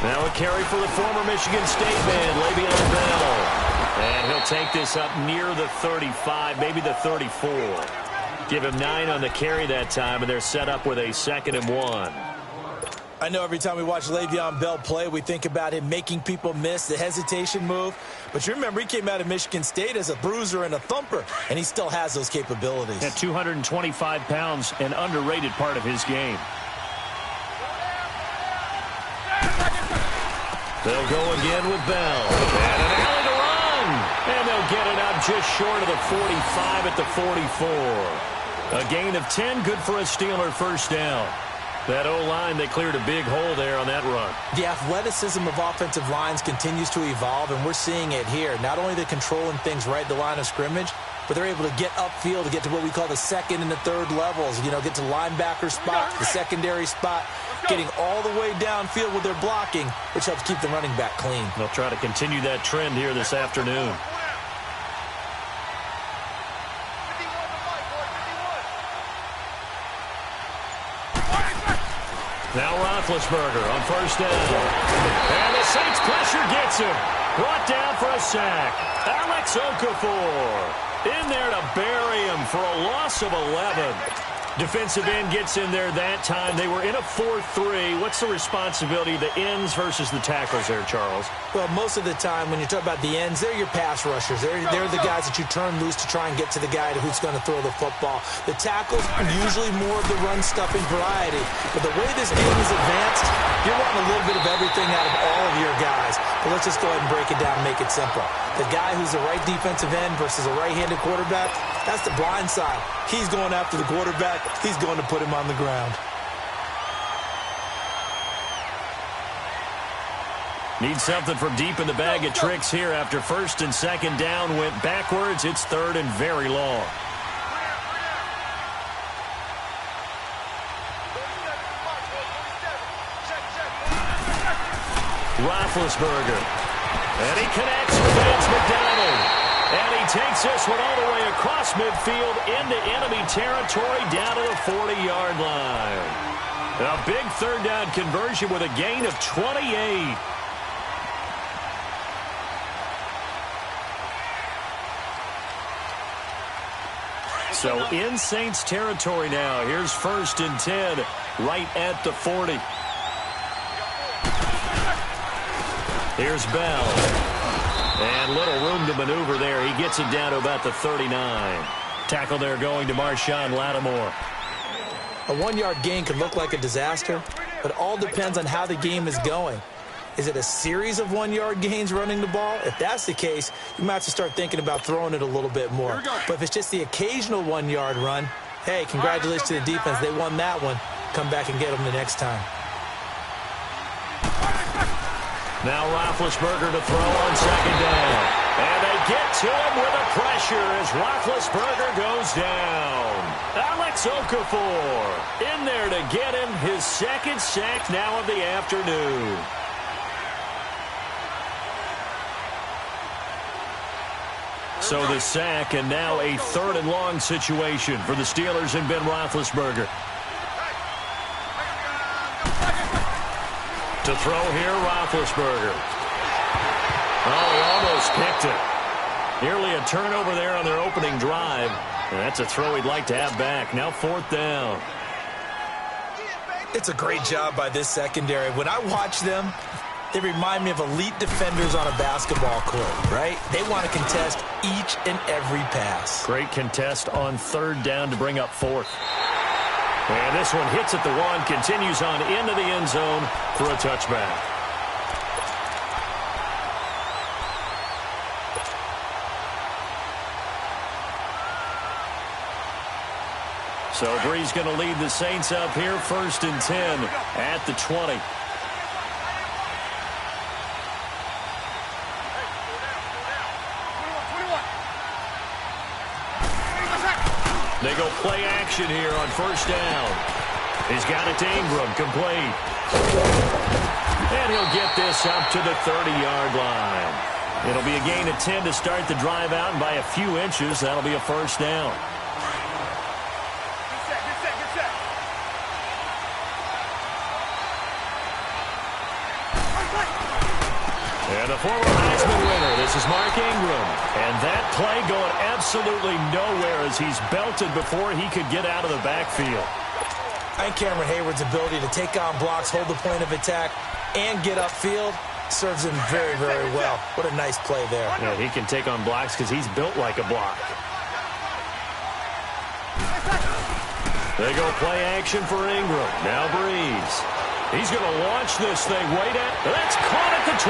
Now a carry for the former Michigan State man, Le'Veon Bell. And he'll take this up near the 35, maybe the 34. Give him 9 on the carry that time, and they're set up with a 2nd and 1. I know every time we watch Le'Veon Bell play, we think about him making people miss, the hesitation move. But you remember, he came out of Michigan State as a bruiser and a thumper, and he still has those capabilities. At 225 pounds, an underrated part of his game. They'll go again with Bell. And an alley to run. And they'll get it up just short of the 45 at the 44. A gain of 10, good for a Steeler first down. That O-line, they cleared a big hole there on that run. The athleticism of offensive lines continues to evolve, and we're seeing it here. Not only they're controlling things right at the line of scrimmage, but they're able to get upfield to get to what we call the 2nd and the 3rd levels. You know, get to linebacker spot, the secondary spot, getting all the way downfield with their blocking, which helps keep the running back clean. They'll try to continue that trend here this afternoon. Now Roethlisberger on first down. And the Saints pressure gets him. Brought down for a sack. Alex Okafor in there to bury him for a loss of 11. Defensive end gets in there that time. They were in a 4-3. What's the responsibility of the ends versus the tackles there, Charles? Well, most of the time when you talk about the ends, they're your pass rushers. They're the guys that you turn loose to try and get to the guy who's going to throw the football. The tackles are usually more of the run-stuffing variety. But the way this game is advanced, you're wanting a little bit of everything out of all of your guys. But let's just go ahead and break it down and make it simple. The guy who's the right defensive end versus a right-handed quarterback, that's the blind side. He's going after the quarterback. He's going to put him on the ground. Need something from deep in the bag of tricks here after 1st and 2nd down went backwards. It's 3rd and very long. Roethlisberger. And he connects with Vance McDonald. And he takes this one all the way across midfield into enemy territory down to the 40-yard line. A big 3rd down conversion with a gain of 28. So in Saints territory now. Here's 1st and 10 right at the 40. Here's Bell. And little room to maneuver there. He gets it down to about the 39. Tackle there going to Marshawn Lattimore. A 1-yard gain could look like a disaster, but it all depends on how the game is going. Is it a series of 1-yard gains running the ball? If that's the case, you might have to start thinking about throwing it a little bit more. But if it's just the occasional 1-yard run, hey, congratulations to the defense. They won that one. Come back and get them the next time. Now Roethlisberger to throw on 2nd down. And they get to him with a pressure as Roethlisberger goes down. Alex Okafor in there to get him his 2nd sack now of the afternoon. So the sack and now a 3rd and long situation for the Steelers and Ben Roethlisberger. To throw here, Roethlisberger. Oh, he almost picked it. Nearly a turnover there on their opening drive. And that's a throw he'd like to have back. Now 4th down. It's a great job by this secondary. When I watch them, they remind me of elite defenders on a basketball court, right? They want to contest each and every pass. Great contest on 3rd down to bring up 4th. And this one hits at the 1, continues on into the end zone for a touchback. So Bree's going to lead the Saints up here, 1st and 10 at the 20. They go play action here on 1st down. He's got it to Ingram, complete. And he'll get this up to the 30-yard line. It'll be a gain of 10 to start the drive out, and by a few inches, that'll be a 1st down. And the former Heisman winner, this is Mark Ingram. And that play going absolutely nowhere as he's belted before he could get out of the backfield. I think Cameron Hayward's ability to take on blocks, hold the point of attack, and get upfield serves him very, very well. What a nice play there. Yeah, he can take on blocks because he's built like a block. They go play action for Ingram. Now Breeze. He's going to launch this thing. Wait at. That's caught at the 25.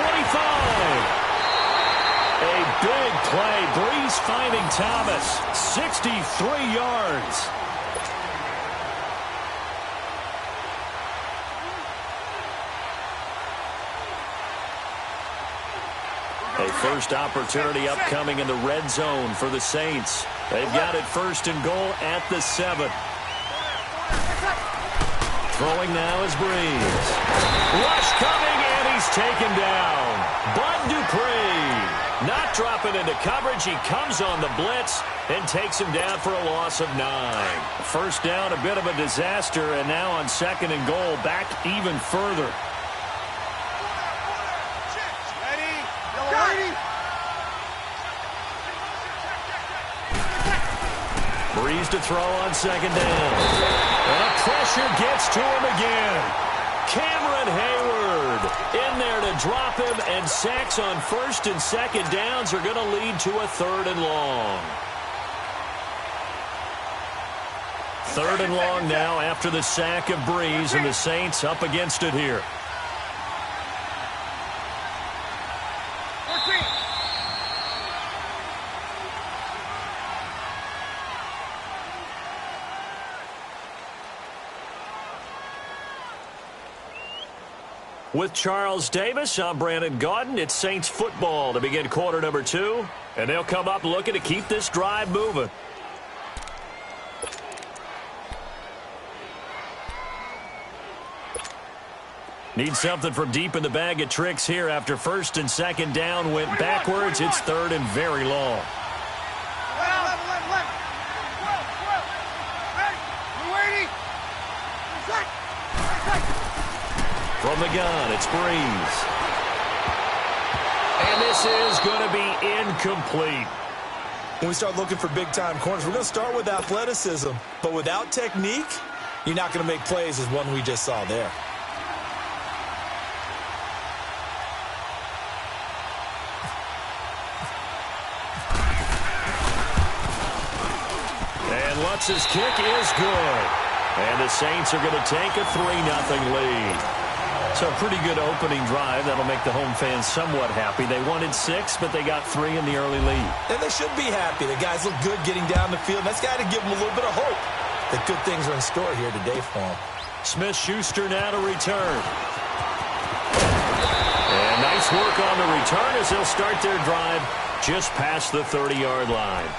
A big play. Breeze finding Thomas. 63 yards. A first opportunity upcoming in the red zone for the Saints. They've got it first and goal at the 7. Throwing now is Breeze. Rush coming, and he's taken down. Bud Dupree not dropping into coverage. He comes on the blitz and takes him down for a loss of 9. First down, a bit of a disaster, and now on second and goal, back even further. Breeze to throw on second down. And the pressure gets to him again. Cameron Hayward in there to drop him, and sacks on first and second downs are going to lead to a 3rd and long. 3rd and long now after the sack of Breeze, and the Saints up against it here. With Charles Davis, I'm Brandon Gaudin. It's Saints football to begin quarter number 2. And they'll come up looking to keep this drive moving. Need something from deep in the bag of tricks here after first and second down went backwards. It's 3rd and very long. From the gun, it's Breeze. And this is going to be incomplete. When we start looking for big-time corners, we're going to start with athleticism. But without technique, you're not going to make plays as one we just saw there. And Lutz's kick is good. And the Saints are going to take a 3-0 lead. So a pretty good opening drive. That'll make the home fans somewhat happy. They wanted 6, but they got 3 in the early lead. And they should be happy. The guys look good getting down the field. That's got to give them a little bit of hope that good things are in store here today for them. Smith-Schuster now to return. And nice work on the return as they'll start their drive just past the 30-yard line.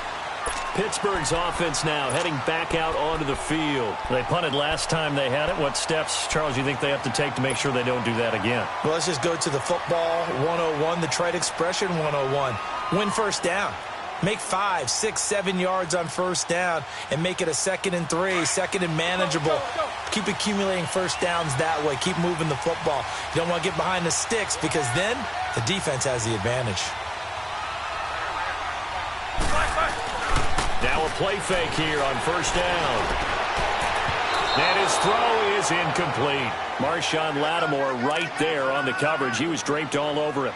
Pittsburgh's offense now heading back out onto the field. They punted last time they had it. What steps, Charles, you think they have to take to make sure they don't do that again? Well, let's just go to the football 101, the trite expression 101. Win first down. Make 5, 6, 7 yards on first down and make it a 2nd and 3, 2nd and manageable. Keep accumulating first downs that way. Keep moving the football. You don't want to get behind the sticks because then the defense has the advantage. Now a play fake here on first down. And his throw is incomplete. Marshawn Lattimore right there on the coverage. He was draped all over it.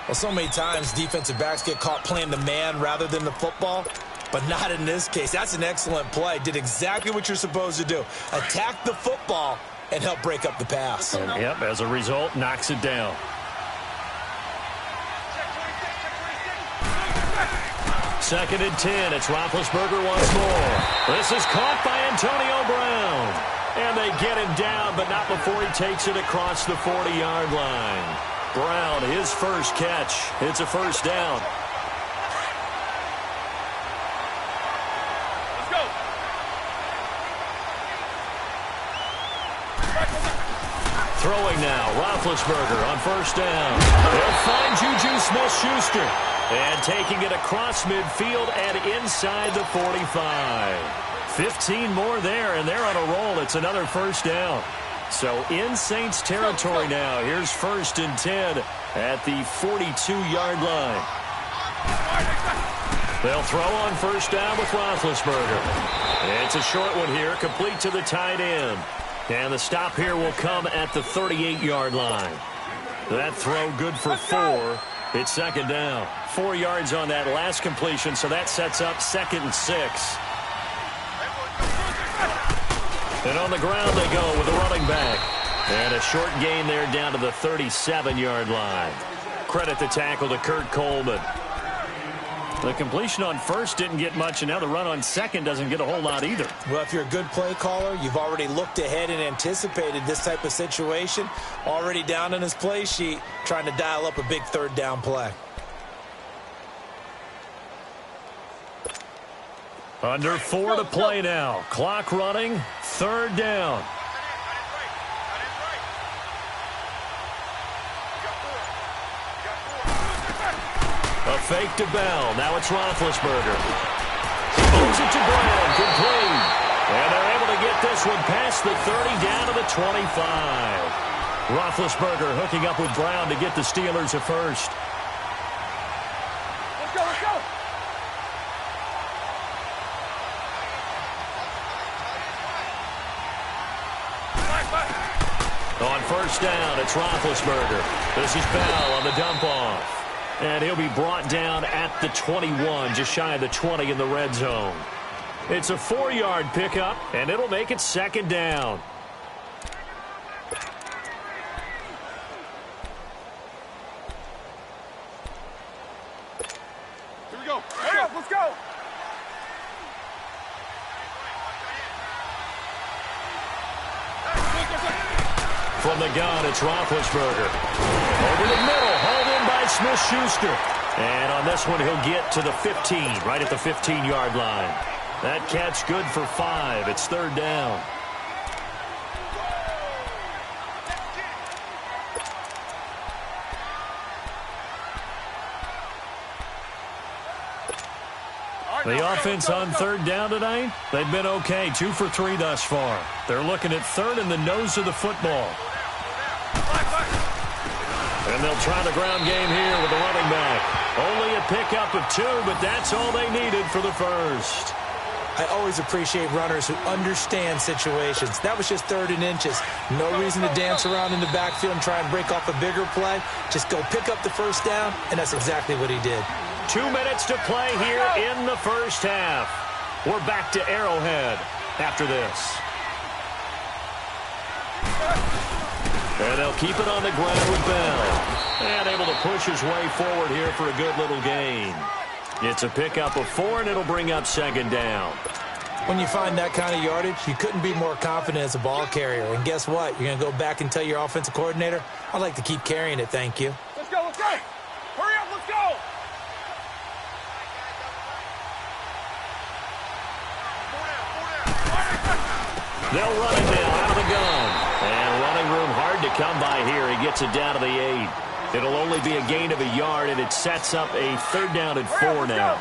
Well, so many times defensive backs get caught playing the man rather than the football, but not in this case. That's an excellent play. Did exactly what you're supposed to do. Attack the football and help break up the pass. And, yep, as a result, knocks it down. Second and 10. It's Roethlisberger once more. This is caught by Antonio Brown. And they get him down, but not before he takes it across the 40-yard line. Brown, his first catch. It's a first down. Let's go. Throwing now, Roethlisberger on first down. They'll find Juju Smith-Schuster. And taking it across midfield and inside the 45. 15 more there, and they're on a roll. It's another first down. So in Saints territory now. Here's first and 10 at the 42-yard line. They'll throw on first down with Roethlisberger. It's a short one here, complete to the tight end. And the stop here will come at the 38-yard line. That throw good for 4. It's second down. 4 yards on that last completion, so that sets up 2nd and 6. And on the ground they go with the running back. And a short gain there down to the 37-yard line. Credit the tackle to Kurt Coleman. The completion on first didn't get much, and now the run on second doesn't get a whole lot either. Well, if you're a good play caller, you've already looked ahead and anticipated this type of situation. Already down on his play sheet, trying to dial up a big third down play. Under 4 to play now. Clock running. Third down. A fake to Bell. Now it's Roethlisberger. Moves it to Brown. Complete. And they're able to get this one past the 30 down to the 25. Roethlisberger hooking up with Brown to get the Steelers a first. Let's go, let's go. On first down, it's Roethlisberger. This is Bell on the dump off. And he'll be brought down at the 21, just shy of the 20 in the red zone. It's a 4-yard pickup, and it'll make it second down. Here we go. Hurry up, let's go. From the gun, it's Roethlisberger. Over the middle, hauled in by Smith-Schuster. And on this one, he'll get to the 15, right at the 15-yard line. That catch good for 5. It's third down. The offense on third down tonight, they've been okay. 2 for 3 thus far. They're looking at third in the nose of the football. And they'll try the ground game here with the running back. Only a pickup of 2, but that's all they needed for the first. I always appreciate runners who understand situations. That was just 3rd and inches. No reason to dance around in the backfield and try and break off a bigger play. Just go pick up the first down, and that's exactly what he did. 2 minutes to play here in the first half. We're back to Arrowhead after this. And they'll keep it on the ground with Bell. And able to push his way forward here for a good little gain. It's a pickup of 4, and it'll bring up second down. When you find that kind of yardage, you couldn't be more confident as a ball carrier. And guess what? You're going to go back and tell your offensive coordinator, I'd like to keep carrying it, thank you. Let's go, let's go. Hurry up, let's go. They'll run it now out of the gun. And running room hard to come by here. He gets it down to the 8. It'll only be a gain of a yard, and it sets up a third down and 4 now.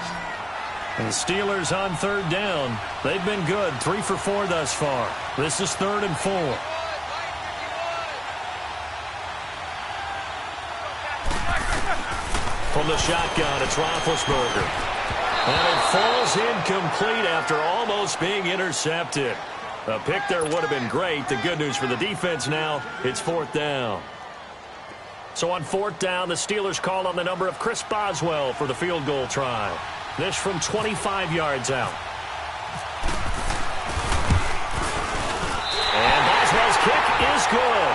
And the Steelers on third down. They've been good. 3 for 4 thus far. This is 3rd and 4. From the shotgun, it's Roethlisberger. And it falls incomplete after almost being intercepted. A pick there would have been great. The good news for the defense now, it's 4th down. So on 4th down, the Steelers call on the number of Chris Boswell for the field goal try. This from 25 yards out. And Boswell's kick is good.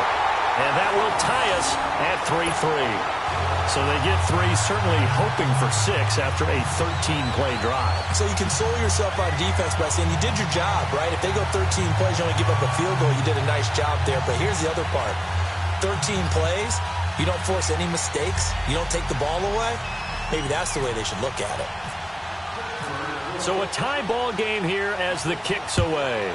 And that will tie us at 3-3. So they get 3, certainly hoping for 6 after a 13-play drive. So you console yourself on defense by saying you did your job, right? If they go 13 plays, you only give up a field goal, you did a nice job there. But here's the other part. 13 plays, you don't force any mistakes, you don't take the ball away. Maybe that's the way they should look at it. So a tie ball game here as the kick's away.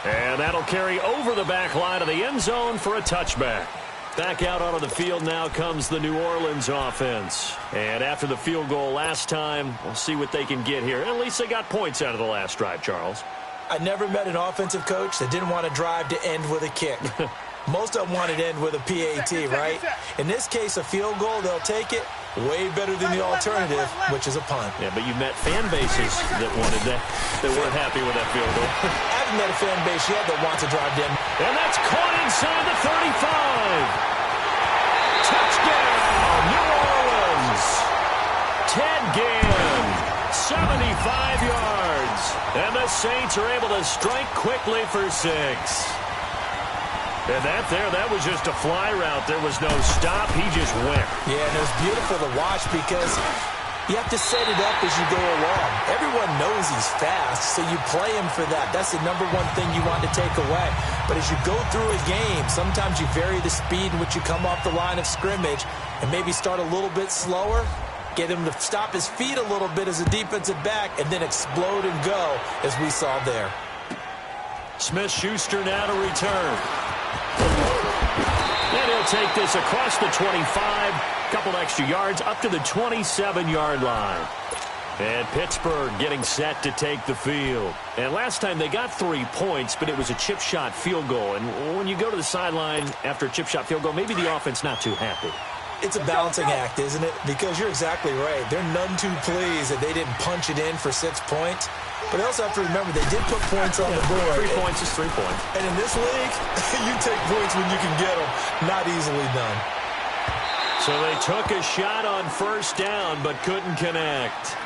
And that'll carry over the back line of the end zone for a touchback. Back out onto the field now comes the New Orleans offense. And after the field goal last time, we'll see what they can get here. At least they got points out of the last drive, Charles. I never met an offensive coach that didn't want to drive to end with a kick. Most of them wanted to end with a PAT, right? In this case, a field goal, they'll take it. Way better than the alternative, which is a punt. Yeah, but you met fan bases that wanted that, that weren't happy with that field goal. I haven't met a fan base yet that wants to drive them. And that's caught inside the 35. Touchdown, New Orleans. Ted Ginn, 75 yards. And the Saints are able to strike quickly for 6. And that was just a fly route. There was no stop. He just went. Yeah, and it was beautiful to watch because you have to set it up as you go along. Everyone knows he's fast, so you play him for that. That's the number one thing you want to take away. But as you go through a game, sometimes you vary the speed in which you come off the line of scrimmage and maybe start a little bit slower, get him to stop his feet a little bit as a defensive back, and then explode and go, as we saw there. Smith-Schuster now to return. And he'll take this across the 25, couple extra yards up to the 27-yard line. And Pittsburgh getting set to take the field. And last time they got 3 points, but it was a chip shot field goal. And when you go to the sideline after a chip shot field goal, maybe the offense not too happy. It's a balancing act, isn't it? Because you're exactly right. They're none too pleased that they didn't punch it in for 6 points. But they also have to remember they did put points on the board. 3 points is 3 points. And in this league, you take points when you can get them. Not easily done. So they took a shot on first down, but couldn't connect.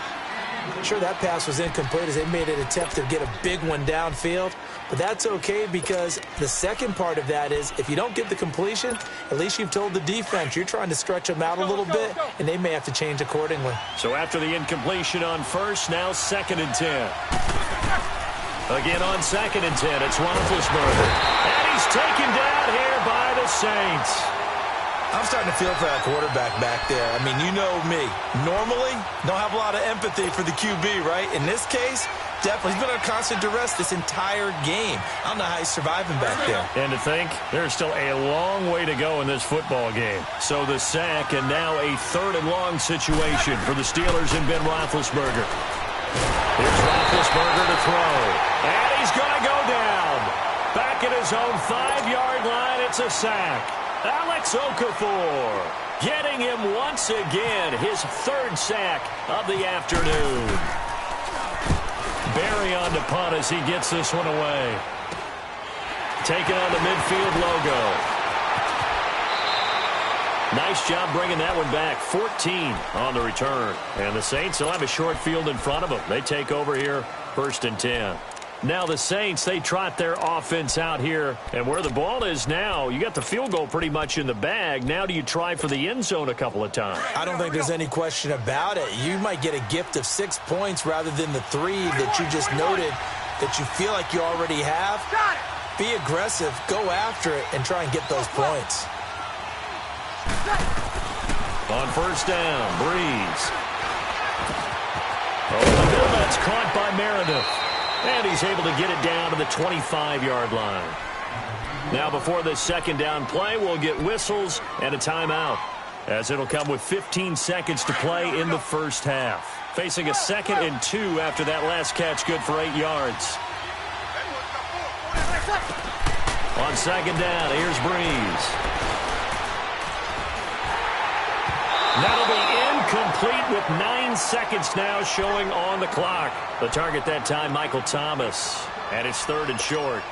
Sure, that pass was incomplete as they made an attempt to get a big one downfield. But that's okay because the second part of that is if you don't get the completion, at least you've told the defense you're trying to stretch them out a little bit, and they may have to change accordingly. So after the incompletion on first, now 2nd and 10. Again on 2nd and 10, it's Roethlisberger. And he's taken down here by the Saints. I'm starting to feel for that quarterback back there. I mean, you know me. Normally, don't have a lot of empathy for the QB, right? In this case, definitely. He's been under constant duress this entire game. I don't know how he's surviving back there. And to think, there's still a long way to go in this football game. So the sack, and now a 3rd and long situation for the Steelers and Ben Roethlisberger. Here's Roethlisberger to throw. And he's going to go down. Back at his own 5-yard line, it's a sack. Alex Okafor getting him once again, his 3rd sack of the afternoon. Barry on to punt as he gets this one away. Taking on the midfield logo. Nice job bringing that one back. 14 on the return. And the Saints will have a short field in front of them. They take over here, 1st and 10. Now the Saints, they trot their offense out here. And where the ball is now, you got the field goal pretty much in the bag. Now do you try for the end zone a couple of times? I don't think there's any question about it. You might get a gift of 6 points rather than the 3 that you just noted that you feel like you already have. Be aggressive, go after it, and try and get those points. On first down, Breeze. Oh, that's caught by Meredith. And he's able to get it down to the 25-yard line. Now before this 2nd down play, we'll get whistles and a timeout, as it'll come with 15 seconds to play in the first half. Facing a 2nd and 2 after that last catch, good for 8 yards. On 2nd down, here's Breeze. That'll be incomplete with 9 seconds now showing on the clock. The target that time, Michael Thomas. And it's 3rd and short.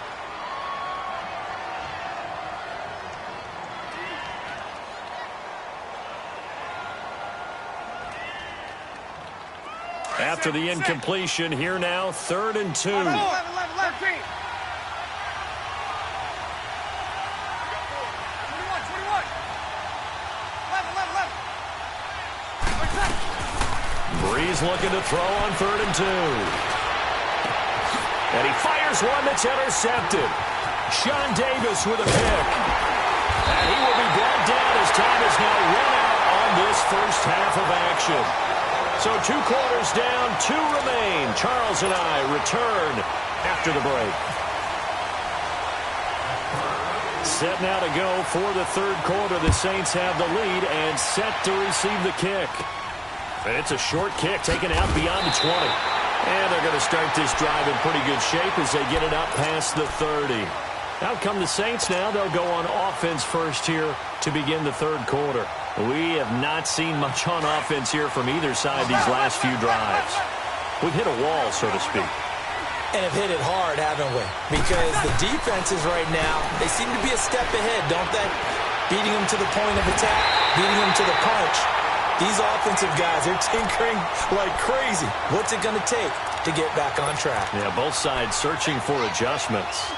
After the incompletion, here now, 3rd and 2. 11, 13. Breeze looking to throw on 3rd and 2. And he fires one that's intercepted. Sean Davis with a pick. And he will be brought down as time is now run out on this first half of action. So 2 quarters down, 2 remain. Charles and I return after the break. Set now to go for the 3rd quarter. The Saints have the lead and set to receive the kick. And it's a short kick taken out beyond the 20. And they're going to start this drive in pretty good shape as they get it up past the 30. Out come the Saints now. They'll go on offense first here to begin the third quarter. We have not seen much on offense here from either side these last few drives. We've hit a wall, so to speak. And have hit it hard, haven't we? Because the defenses right now, they seem to be a step ahead, don't they? Beating them to the point of attack, beating them to the punch. These offensive guys, they're tinkering like crazy. What's it going to take to get back on track? Yeah, both sides searching for adjustments.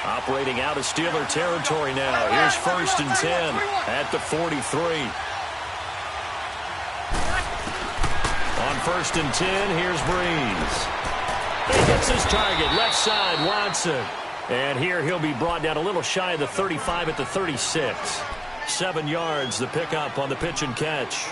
Operating out of Steeler territory now. Here's 1st and 10 at the 43. On 1st and 10, here's Breeze. He gets his target, left side, Watson. And here he'll be brought down a little shy of the 35 at the 36. 7 yards, the pickup on the pitch and catch.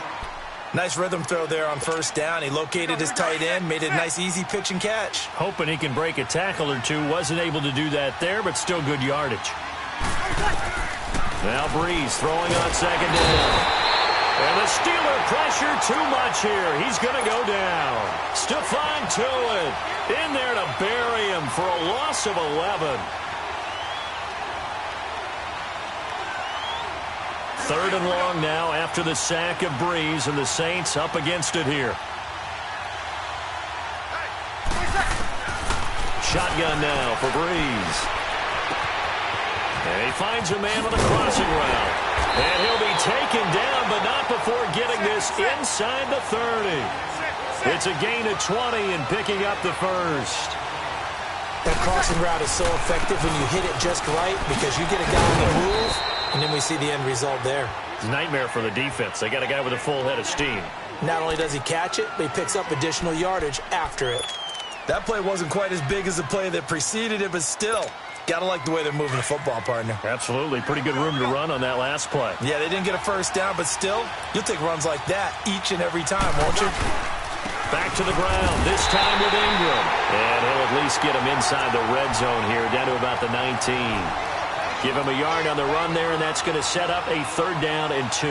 Nice rhythm throw there on 1st down. He located his tight end, made it a nice, easy pitch and catch. Hoping he can break a tackle or two. Wasn't able to do that there, but still good yardage. Now Breeze throwing on 2nd down. And the Steeler pressure too much here. He's going to go down. Stephon Tuitt in there to bury him for a loss of 11. 3rd and long now after the sack of Breeze, and the Saints up against it here. Shotgun now for Breeze. And he finds a man on a crossing route. And he'll be taken down, but not before getting this inside the 30. It's a gain of 20 and picking up the 1st. That crossing route is so effective when you hit it just right because you get a guy on the move, and then we see the end result there. It's a nightmare for the defense. They got a guy with a full head of steam. Not only does he catch it, but he picks up additional yardage after it. That play wasn't quite as big as the play that preceded it, but still, got to like the way they're moving the football, partner. Absolutely. Pretty good room to run on that last play. Yeah, they didn't get a 1st down, but still, you'll take runs like that each and every time, won't you? Back to the ground, this time with Ingram. And he'll at least get him inside the red zone here, down to about the 19. Give him a yard on the run there, and that's going to set up a 3rd down and 2.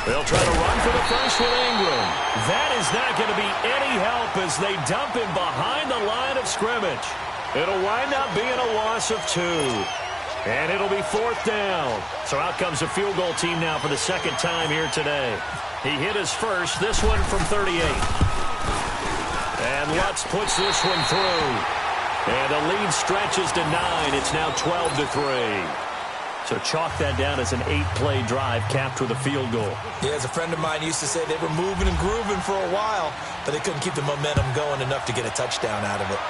They'll try to run for the 1st with Ingram. That is not going to be any help as they dump him behind the line of scrimmage. It'll wind up being a loss of 2. And it'll be 4th down. So out comes a field goal team now for the 2nd time here today. He hit his first, this one from 38. And Lutz puts this one through. And the lead stretches to 9. It's now 12-3. So chalk that down as an 8-play drive capped with a field goal. Yeah, as a friend of mine used to say, they were moving and grooving for a while, but they couldn't keep the momentum going enough to get a touchdown out of it.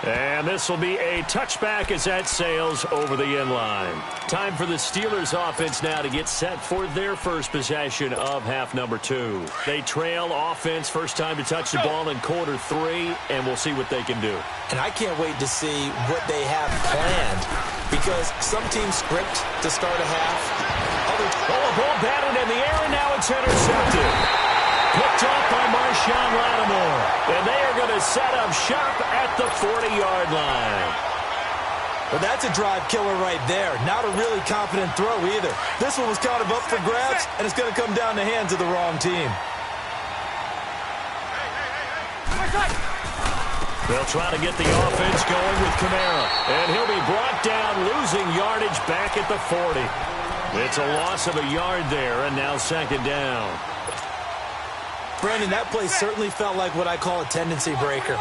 And this will be a touchback as that sails over the end line. Time for the Steelers offense now to get set for their first possession of half number 2. They trail offense, first time to touch the ball in quarter 3, and we'll see what they can do. And I can't wait to see what they have planned, because some teams script to start a half. A ball batted in the air, and now it's intercepted. Picked off by Marshawn Lattimore. And they are going to set up shop at the 40-yard line. Well, that's a drive killer right there. Not a really confident throw either. This one was kind of up for grabs, and it's going to come down the hands of the wrong team. They'll try to get the offense going with Kamara. And he'll be brought down, losing yardage back at the 40. It's a loss of a yard there, and now 2nd down. Brandon, that play certainly felt like what I call a tendency breaker.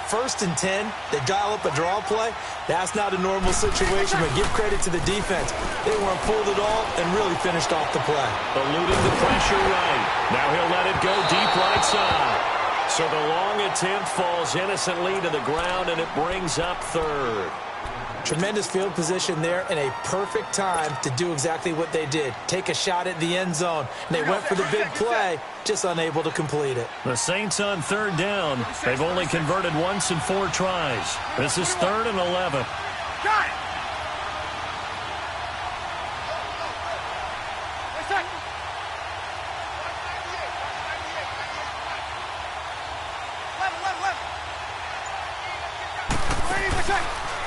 1st and 10, they dial up a draw play. That's not a normal situation, but give credit to the defense. They weren't fooled at all and really finished off the play. Eluding the pressure right. Now he'll let it go deep right side. So the long attempt falls innocently to the ground, and it brings up 3rd. Tremendous field position there and a perfect time to do exactly what they did. Take a shot at the end zone. And they went for the big play, just unable to complete it. The Saints on 3rd down. They've only converted once in 4 tries. This is 3rd and 11. Got it!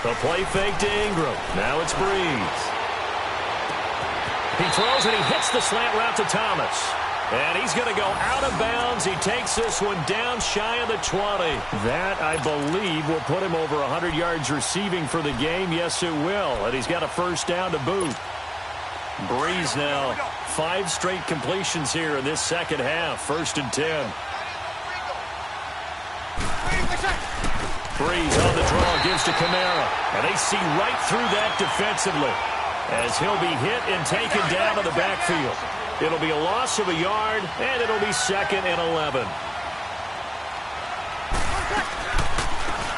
The play fake to Ingram. Now it's Breeze. He throws and he hits the slant route to Thomas. And he's going to go out of bounds. He takes this one down shy of the 20. That, I believe, will put him over 100 yards receiving for the game. Yes, it will. And he's got a first down to boot. Breeze now, 5 straight completions here in this second half. 1st and 10. Breeze on the draw, gives to Kamara. And they see right through that defensively as he'll be hit and taken down to the backfield. It'll be a loss of a yard, and it'll be 2nd and 11.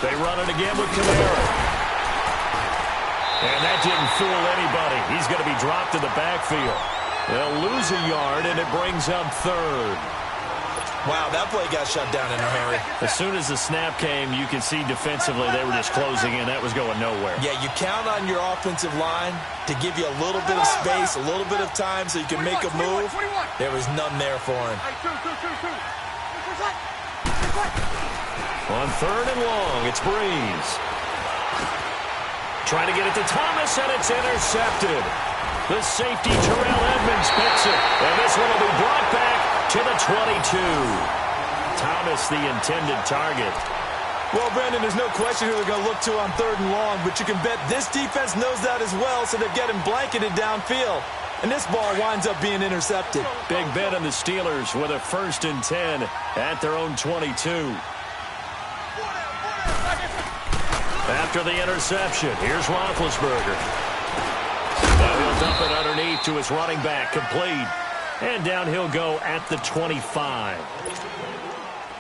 They run it again with Kamara. And that didn't fool anybody. He's going to be dropped to the backfield. They'll lose a yard, and it brings up 3rd. Wow, that play got shut down in a hurry. As soon as the snap came, you can see defensively they were just closing in. That was going nowhere. Yeah, you count on your offensive line to give you a little bit of space, a little bit of time so you can make a move. There was none there for him. On 3rd and long, it's Breeze. Trying to get it to Thomas, and it's intercepted. The safety, Terrell Edmonds, picks it. And this one will be brought back to the 22. Thomas, the intended target. Well, Brandon, there's no question who they're going to look to on 3rd and long, but you can bet this defense knows that as well, so they're getting blanketed downfield. And this ball winds up being intercepted. Big Ben and the Steelers with a 1st and 10 at their own 22. After the interception, here's Roethlisberger. Now he'll dump it underneath to his running back, complete. And down he'll go at the 25.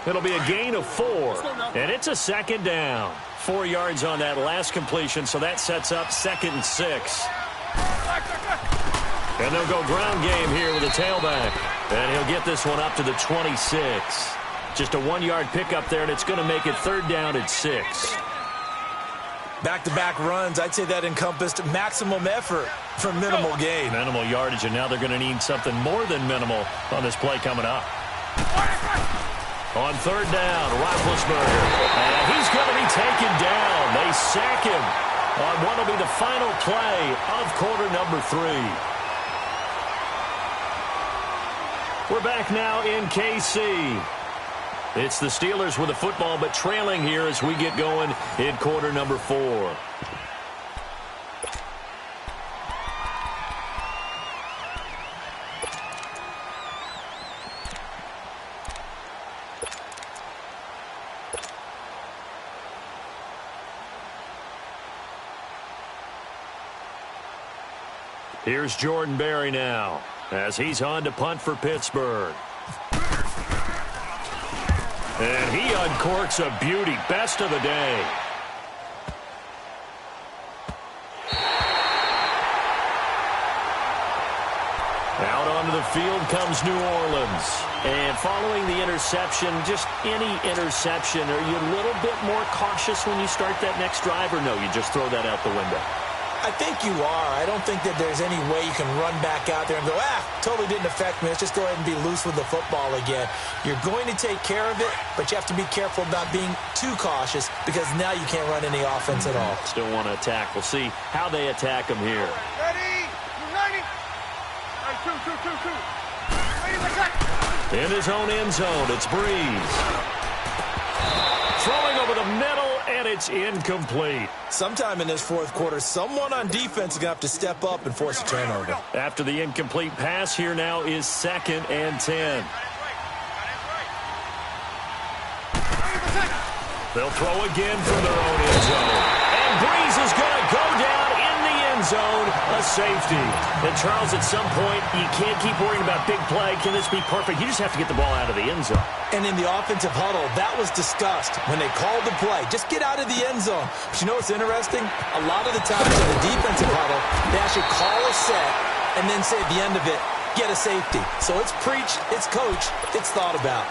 It'll be a gain of 4, and it's a 2nd down. 4 yards on that last completion, so that sets up 2nd and 6. And they'll go ground game here with a tailback. And he'll get this one up to the 26. Just a 1-yard pickup there, and it's going to make it 3rd down at 6. Back-to-back runs, I'd say that encompassed maximum effort for minimal gain. Minimal yardage, and now they're going to need something more than minimal on this play coming up. On 3rd down, Roethlisberger. And he's going to be taken down. They sack him on what will be the final play of quarter number 3. We're back now in KC. It's the Steelers with the football, but trailing here as we get going in quarter number 4. Here's Jordan Berry now as he's on to punt for Pittsburgh. And he uncorks a beauty. Best of the day. Out onto the field comes New Orleans. And following the interception, just any interception, are you a little bit more cautious when you start that next drive, or no, you just throw that out the window? I think you are. I don't think that there's any way you can run back out there and go, totally didn't affect me. Let's just go ahead and be loose with the football again. You're going to take care of it, but you have to be careful about being too cautious because now you can't run any offense at all. Still want to attack. We'll see how they attack him here. Ready? Ready? Two. In his own end zone, it's Breeze. Throwing over the middle, and it's incomplete. Sometime in this 4th quarter, someone on defense is going to have to step up and force a turnover. After the incomplete pass, here now is 2nd and 10. They'll throw again from their own end zone. And Breeze is going to go down in the end zone, a safety. And Charles, at some point, you can't keep worrying about big play. Can this be perfect? You just have to get the ball out of the end zone. And in the offensive huddle, that was discussed when they called the play. Just get out of the end zone. But you know what's interesting? A lot of the times in the defensive huddle, they actually call a set and then say at the end of it, get a safety. So it's preach, it's coach, it's thought about.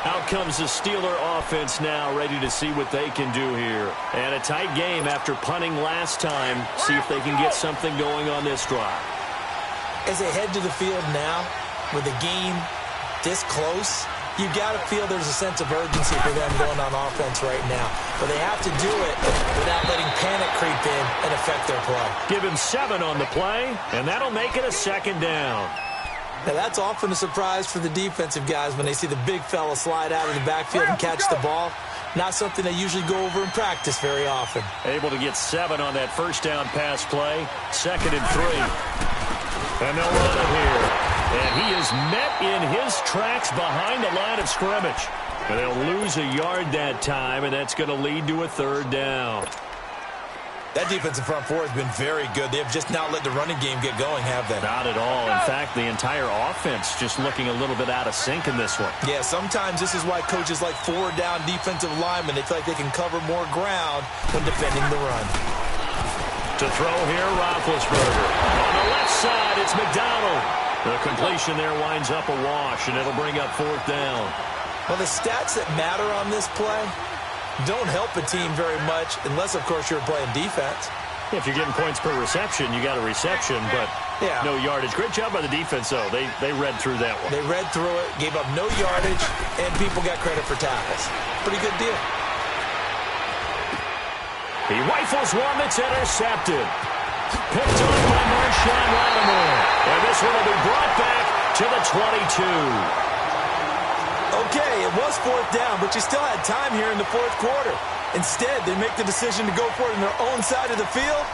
Out comes the Steeler offense now, ready to see what they can do here. And a tight game after punting last time. See if they can get something going on this drive. As they head to the field now, with the game this close, You got to feel there's a sense of urgency for them going on offense right now. But they have to do it without letting panic creep in and affect their play. Give him 7 on the play, and that'll make it a 2nd down. Now, that's often a surprise for the defensive guys when they see the big fella slide out of the backfield and catch the ball. Not something they usually go over in practice very often. Able to get 7 on that 1st down pass play. 2nd and 3. And they'll run it here. And he is met in his tracks behind the line of scrimmage. And they'll lose a yard that time, and that's going to lead to a 3rd down. That defensive front four has been very good. They have just not let the running game get going, have they? Not at all. In fact, the entire offense just looking a little bit out of sync in this one. Yeah, sometimes this is why coaches like 4-down defensive linemen, they feel like they can cover more ground when defending the run. To throw here, Roethlisberger. On the left side, it's McDonald. The completion there winds up a wash, and it'll bring up 4th down. Well, the stats that matter on this play don't help a team very much unless, of course, you're playing defense. If you're getting points per reception, you got a reception, but no yardage. Great job by the defense, though. They read through that one. They read through it, gave up no yardage, and people got credit for tackles. Pretty good deal. He rifles one that's intercepted. Picked on by Marshawn Lattimore. And this one will be brought back to the 22. Okay, it was 4th down, but you still had time here in the 4th quarter. Instead, they make the decision to go for it on their own side of the field,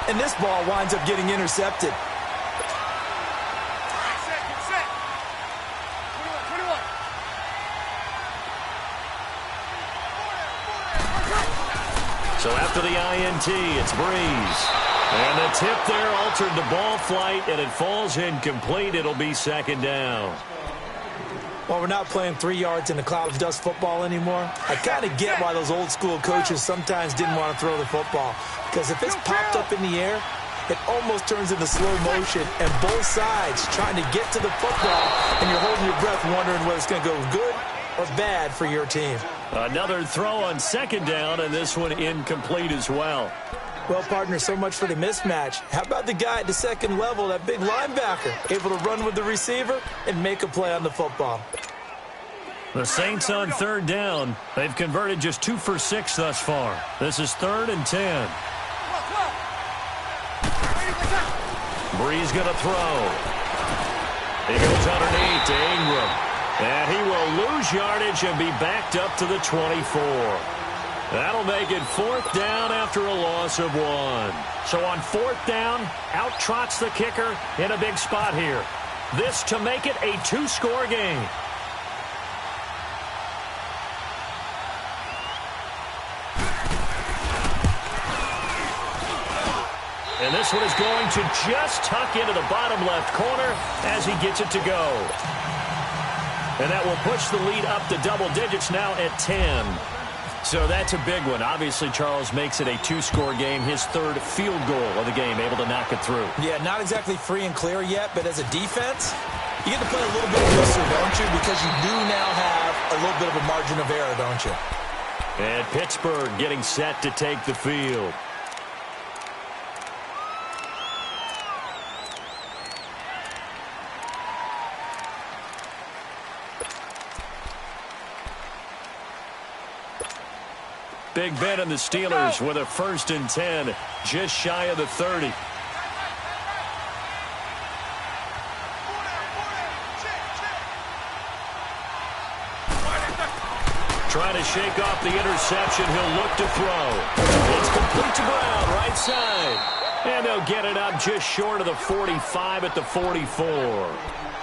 and this ball winds up getting intercepted. Set. 21. So after the INT, it's Breeze. And the tip there altered the ball flight, and it falls incomplete. It'll be 2nd down. Well, we're not playing 3 yards in a cloud of dust football anymore. I kind of get why those old school coaches sometimes didn't want to throw the football. Because if it's popped up in the air, it almost turns into slow motion. And both sides trying to get to the football, and you're holding your breath wondering whether it's going to go good or bad for your team. Another throw on 2nd down, and this one incomplete as well. Well, partner, so much for the mismatch. How about the guy at the 2nd level, that big linebacker, able to run with the receiver and make a play on the football? The Saints on 3rd down. They've converted just 2 for 6 thus far. This is 3rd and 10. Breeze going to throw. He goes underneath to Ingram. And he will lose yardage and be backed up to the 24. That'll make it 4th down after a loss of 1. So on 4th down, out trots the kicker in a big spot here. This to make it a 2-score game. And this one is going to just tuck into the bottom left corner as he gets it to go. And that will push the lead up to double digits now at 10. So that's a big one. Obviously, Charles makes it a 2-score game. His 3rd field goal of the game, able to knock it through. Yeah, not exactly free and clear yet, but as a defense, you get to play a little bit looser, don't you? Because you do now have a little bit of a margin of error, don't you? And Pittsburgh getting set to take the field. Big Ben and the Steelers with a 1st and 10, just shy of the 30. Trying to shake off the interception. He'll look to throw. It's complete to Brown, right side. And they'll get it up just short of the 45 at the 44.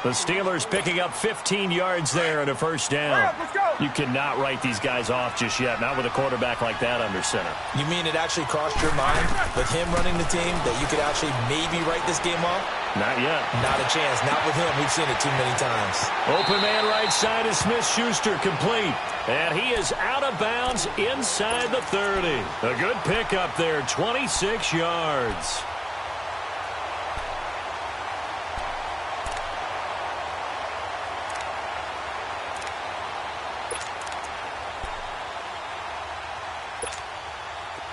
The Steelers picking up 15 yards there and a 1st down. You cannot write these guys off just yet, not with a quarterback like that under center. You mean it actually crossed your mind with him running the team that you could actually maybe write this game off? Not yet. Not a chance. Not with him. We've seen it too many times. Open man right side is Smith-Schuster, complete. And he is out of bounds inside the 30. A good pickup there, 26 yards.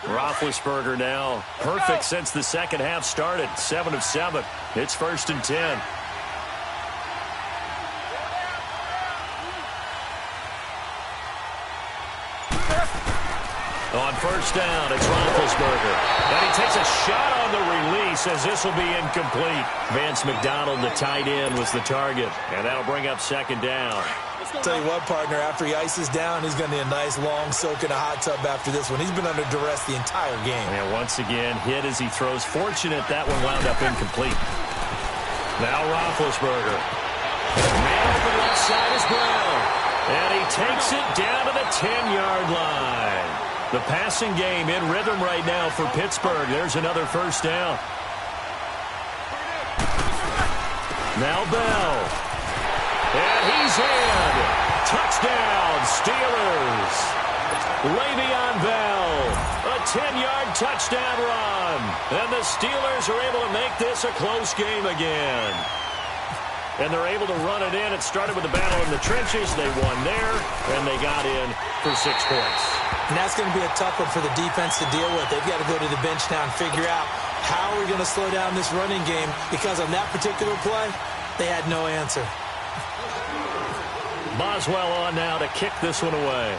Roethlisberger now perfect since the 2nd half started. 7 of 7. It's 1st and 10. On first down, it's Roethlisberger. And he takes a shot on the release as this will be incomplete. Vance McDonald, the tight end, was the target. And that'll bring up second down. Tell you what, partner, after he ices down, he's going to need a nice long soak in a hot tub after this one. He's been under duress the entire game. And once again, hit as he throws. Fortunate that one wound up incomplete. Now Roethlisberger. Man on the left side is Brown. And he takes it down to the 10-yard line. The passing game in rhythm right now for Pittsburgh. There's another first down. Now Bell. And he's in. Touchdown, Steelers. Le'Veon Bell. A 10-yard touchdown run. And the Steelers are able to make this a close game again. And they're able to run it in. It started with the battle in the trenches. They won there, and they got in for 6 points. And that's going to be a tough one for the defense to deal with. They've got to go to the bench now and figure out how are we going to slow down this running game, because on that particular play, they had no answer. Boswell on now to kick this one away.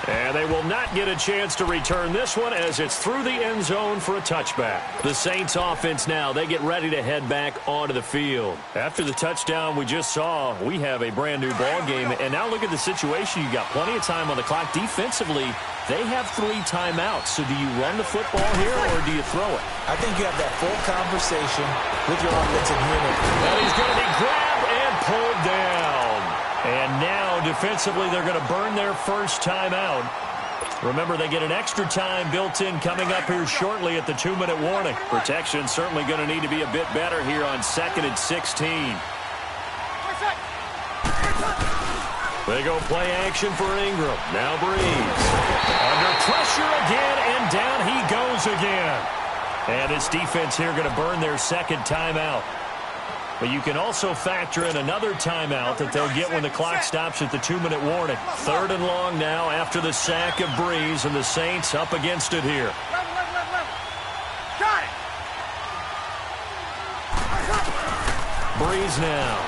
And they will not get a chance to return this one as it's through the end zone for a touchback. The Saints offense now, they get ready to head back onto the field. After the touchdown we just saw, we have a brand new ball game. And now look at the situation. You got plenty of time on the clock. Defensively, they have 3 timeouts. So do you run the football here or do you throw it? I think you have that full conversation with your offensive unit. And he's going to be grabbed and pulled down. And now, defensively, they're going to burn their first timeout. Remember, they get an extra time built in coming up here shortly at the 2-minute warning. Protection certainly going to need to be a bit better here on 2nd and 16. They go play action for Ingram. Now Breeze. Under pressure again, and down he goes again. And this defense here going to burn their second timeout. But you can also factor in another timeout that they'll get when the clock stops at the 2-minute warning. 3rd and long now after the sack of Breeze, and the Saints up against it here. Got it. Breeze now.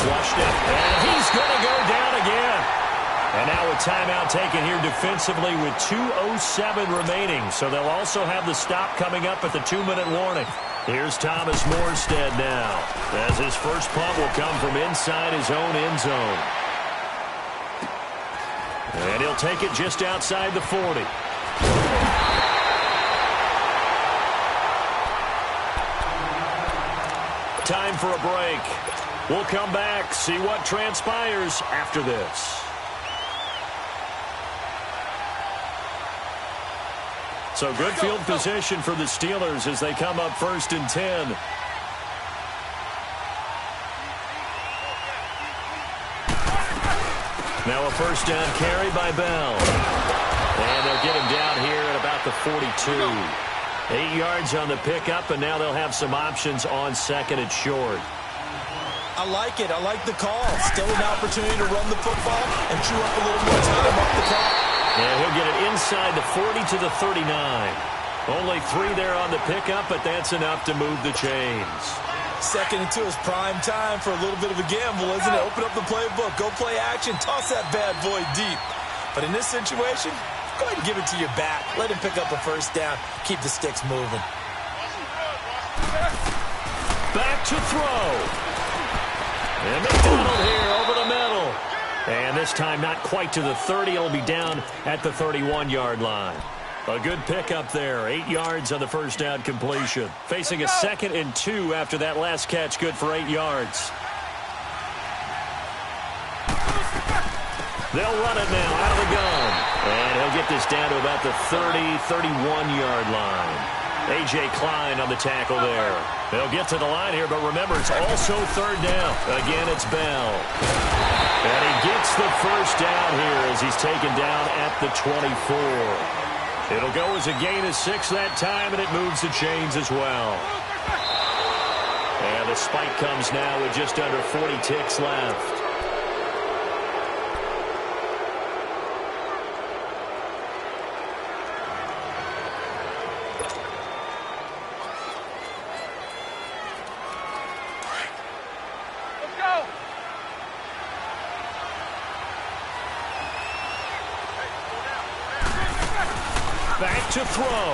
Flushed it, and he's going to go down again. And now a timeout taken here defensively with 2:07 remaining. So they'll also have the stop coming up at the 2-minute warning. Here's Thomas Morstead now, as his first punt will come from inside his own end zone. And he'll take it just outside the 40. Time for a break. We'll come back, see what transpires after this. So good field position for the Steelers as they come up 1st and 10. Now a first down carry by Bell. And they'll get him down here at about the 42. 8 yards on the pickup, and now they'll have some options on 2nd and short. I like it. I like the call. Still an opportunity to run the football and chew up a little more time up the clock. And he'll get it inside the 40 to the 39. Only 3 there on the pickup, but that's enough to move the chains. 2nd and 2 is prime time for a little bit of a gamble, isn't it? Open up the playbook, go play action, toss that bad boy deep. But in this situation, go ahead and give it to your back. Let him pick up a first down. Keep the sticks moving. Back to throw. And McDonald here over the middle. And this time not quite to the 30. It'll be down at the 31-yard line. A good pickup there. 8 yards on the first down completion. Facing a 2nd and 2 after that last catch. Good for 8 yards. They'll run it now out of the gun. And he'll get this down to about the 30, 31-yard line. A.J. Klein on the tackle there. They'll get to the line here, but remember, it's also 3rd down. Again, it's Bell. And he gets the first down here as he's taken down at the 24. It'll go as a gain of 6 that time, and it moves the chains as well. And the spike comes now with just under 40 ticks left. to throw.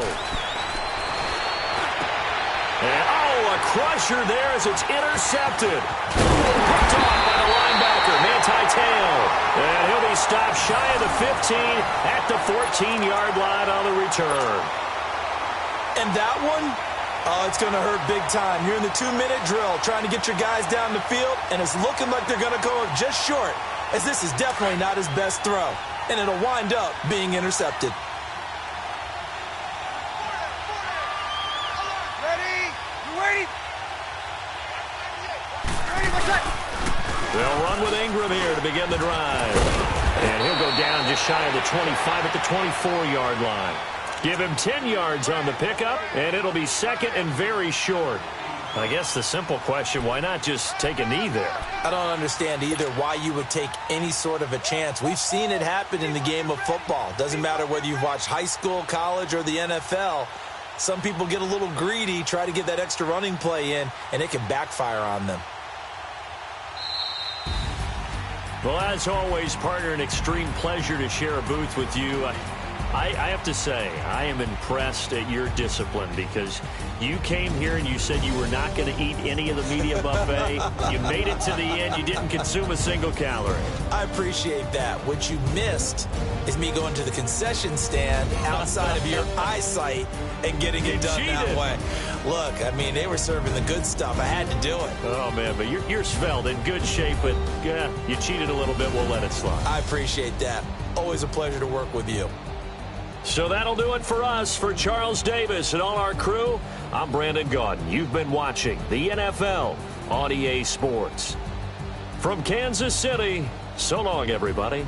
And, a crusher there as it's intercepted. Picked off by the linebacker, Manti-Te'o. And he'll be stopped shy of the 15 at the 14-yard line on the return. And that one, it's going to hurt big time. You're in the 2-minute drill trying to get your guys down the field, and it's looking like they're going to go just short, as this is definitely not his best throw. And it'll wind up being intercepted. They'll run with Ingram here to begin the drive. And he'll go down just shy of the 25 at the 24-yard line. Give him 10 yards on the pickup, and it'll be second and very short. I guess the simple question, why not just take a knee there? I don't understand either why you would take any sort of a chance. We've seen it happen in the game of football. Doesn't matter whether you've watched high school, college, or the NFL. Some people get a little greedy, try to get that extra running play in, and it can backfire on them. Well, as always, partner, an extreme pleasure to share a booth with you. I have to say, I am impressed at your discipline because you came here and you said you were not going to eat any of the media buffet. You made it to the end. You didn't consume a single calorie. I appreciate that. What you missed is me going to the concession stand outside of your eyesight and getting it done that way. Look, I mean, they were serving the good stuff. I had to do it. Oh, man, but you're svelte, in good shape, but yeah, you cheated a little bit. We'll let it slide. I appreciate that. Always a pleasure to work with you. So that'll do it for us. For Charles Davis and all our crew, I'm Brandon Gaudin. You've been watching the NFL on EA Sports. From Kansas City, so long, everybody.